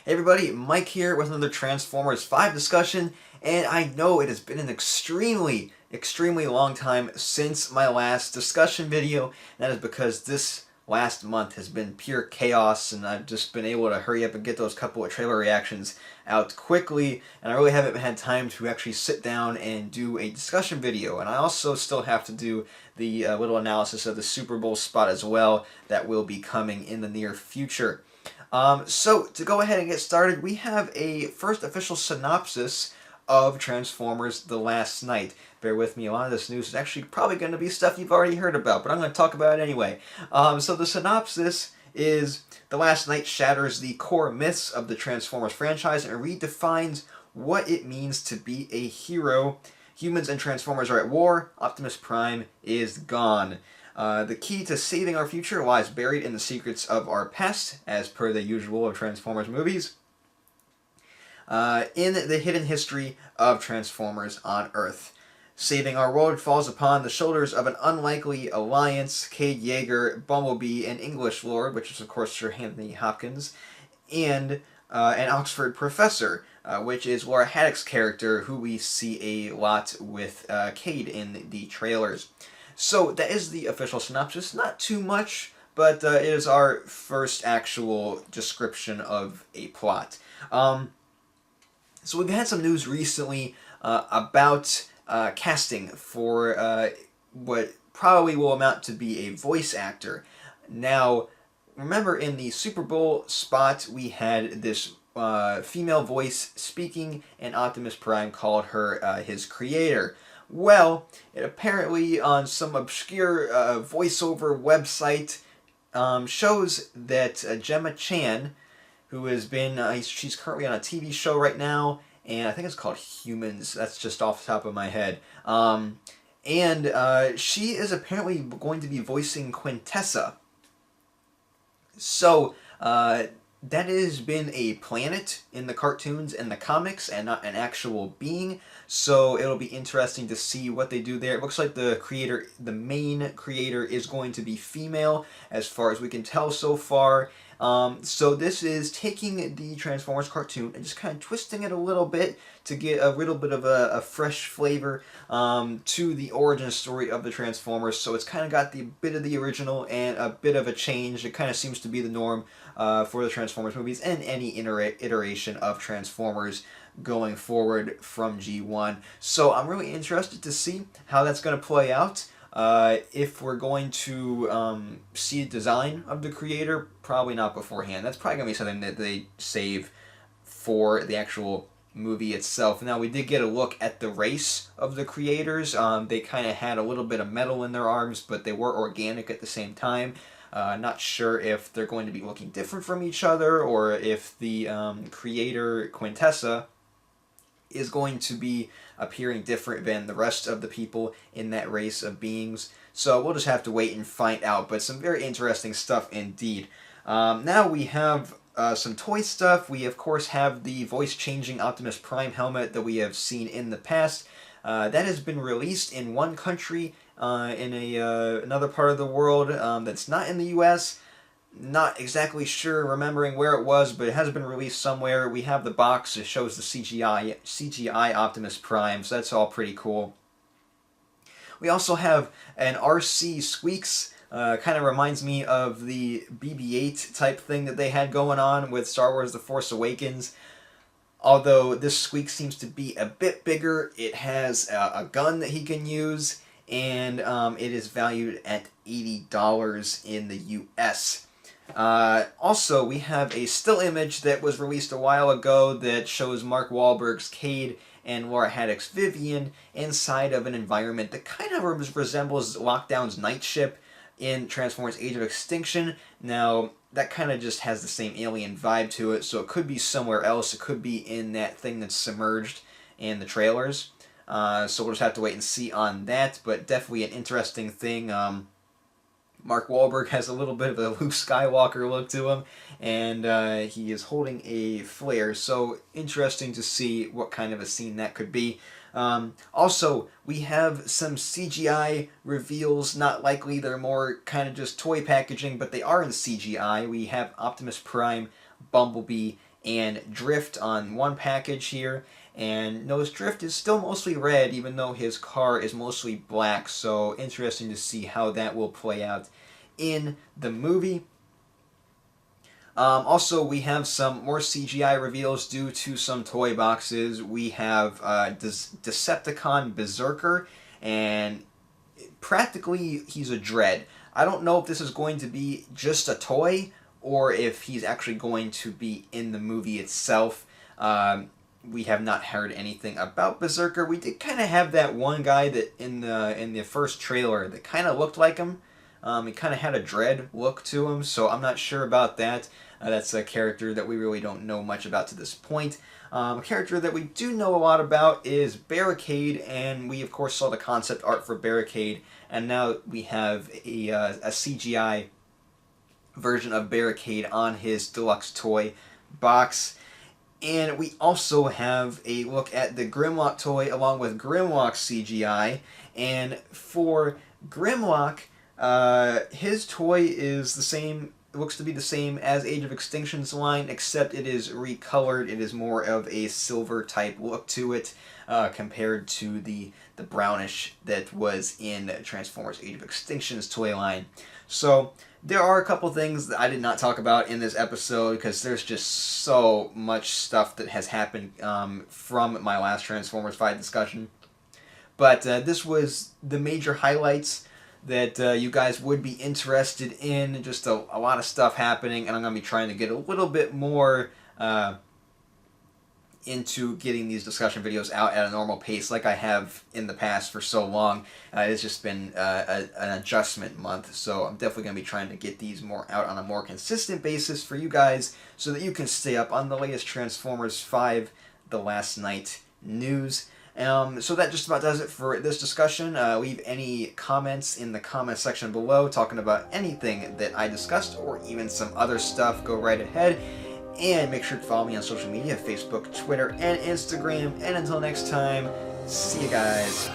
Hey everybody, Mike here with another Transformers 5 discussion, and I know it has been an extremely long time since my last discussion video. That is because this last month has been pure chaos, and I've just been able to hurry up and get those couple of trailer reactions out quickly, and I really haven't had time to actually sit down and do a discussion video. And I also still have to do the little analysis of the Super Bowl spot as well that will be coming in the near future. So to go ahead and get started, we have a first official synopsis of Transformers The Last Night. Bear with me, a lot of this news is actually probably going to be stuff you've already heard about, but I'm going to talk about it anyway. So the synopsis is The Last Night shatters the core myths of the Transformers franchise and redefines what it means to be a hero. Humans and Transformers are at war. Optimus Prime is gone. The key to saving our future lies buried in the secrets of our past, as per the usual of Transformers movies, in the hidden history of Transformers on Earth. Saving our world falls upon the shoulders of an unlikely alliance: Cade Yeager, Bumblebee, an English Lord, which is of course Sir Anthony Hopkins, and an Oxford professor, which is Laura Haddock's character, who we see a lot with Cade in the trailers. So that is the official synopsis. Not too much, but it is our first actual description of a plot. So we've had some news recently about casting for what probably will amount to be a voice actor. Now, remember in the Super Bowl spot we had this female voice speaking, and Optimus Prime called her his creator. Well, it apparently on some obscure voiceover website shows that Gemma Chan, who has been, she's currently on a TV show right now, and I think it's called Humans. That's just off the top of my head. She is apparently going to be voicing Quintessa. So, that has been a planet in the cartoons and the comics and not an actual being, so it'll be interesting to see what they do there. It looks like the main creator is going to be female, as far as we can tell so far. So this is taking the Transformers cartoon and just kind of twisting it a little bit to get a little bit of a fresh flavor to the origin story of the Transformers. So it's kind of got the bit of the original and a bit of a change. It kind of seems to be the norm for the Transformers movies and any iteration of Transformers going forward from G1. So I'm really interested to see how that's going to play out. If we're going to see a design of the creator, probably not beforehand. That's probably going to be something that they save for the actual movie itself. Now, we did get a look at the race of the creators. They kind of had a little bit of metal in their arms, but they were organic at the same time. Not sure if they're going to be looking different from each other, or if the creator, Quintessa, is going to be appearing different than the rest of the people in that race of beings. So we'll just have to wait and find out, but some very interesting stuff indeed. Now we have some toy stuff. We of course have the voice-changing Optimus Prime helmet that we have seen in the past. That has been released in one country in another part of the world that's not in the US. Not exactly sure, remembering where it was, but it has been released somewhere. We have the box. It shows the CGI Optimus Prime, so that's all pretty cool. We also have an RC Squeaks. Kind of reminds me of the BB-8 type thing that they had going on with Star Wars The Force Awakens. Although this Squeak seems to be a bit bigger. It has a gun that he can use, and it is valued at $80 in the US. Also, we have a still image that was released a while ago that shows Mark Wahlberg's Cade and Laura Haddock's Vivian inside of an environment that kind of resembles Lockdown's Night Ship in Transformers Age of Extinction. Now, that kind of just has the same alien vibe to it, so it could be somewhere else. It could be in that thing that's submerged in the trailers. So we'll just have to wait and see on that, but definitely an interesting thing. Mark Wahlberg has a little bit of a Luke Skywalker look to him, and he is holding a flare, so interesting to see what kind of a scene that could be. Also, we have some CGI reveals, not likely, they're more kind of just toy packaging, but they are in CGI. We have Optimus Prime, Bumblebee, and Drift on one package here. And notice Drift is still mostly red, even though his car is mostly black, so interesting to see how that will play out in the movie. Also, we have some more CGI reveals due to some toy boxes. We have Decepticon Berserker, and practically he's a Dread. I don't know if this is going to be just a toy or if he's actually going to be in the movie itself. We have not heard anything about Berserker. We did kind of have that one guy that in the first trailer that kind of looked like him. He kind of had a Dread look to him, so I'm not sure about that. That's a character that we really don't know much about to this point. A character that we do know a lot about is Barricade, and we of course saw the concept art for Barricade, and now we have a CGI version of Barricade on his deluxe toy box. And we also have a look at the Grimlock toy along with Grimlock CGI. And for Grimlock, his toy is the same, looks to be the same as Age of Extinction's line, except it is recolored. It is more of a silver type look to it compared to the brownish that was in Transformers Age of Extinction's toy line. So there are a couple things that I did not talk about in this episode because there's just so much stuff that has happened from my last Transformers 5 discussion. But this was the major highlights that you guys would be interested in. Just a lot of stuff happening, and I'm going to be trying to get a little bit more into getting these discussion videos out at a normal pace like I have in the past for so long. It's just been an adjustment month, so I'm definitely going to be trying to get these more out on a more consistent basis for you guys so that you can stay up on the latest Transformers 5 The Last Night news. So that just about does it for this discussion. Leave any comments in the comment section below talking about anything that I discussed or even some other stuff. Go right ahead. And make sure to follow me on social media, Facebook, Twitter, and Instagram. And until next time, see you guys.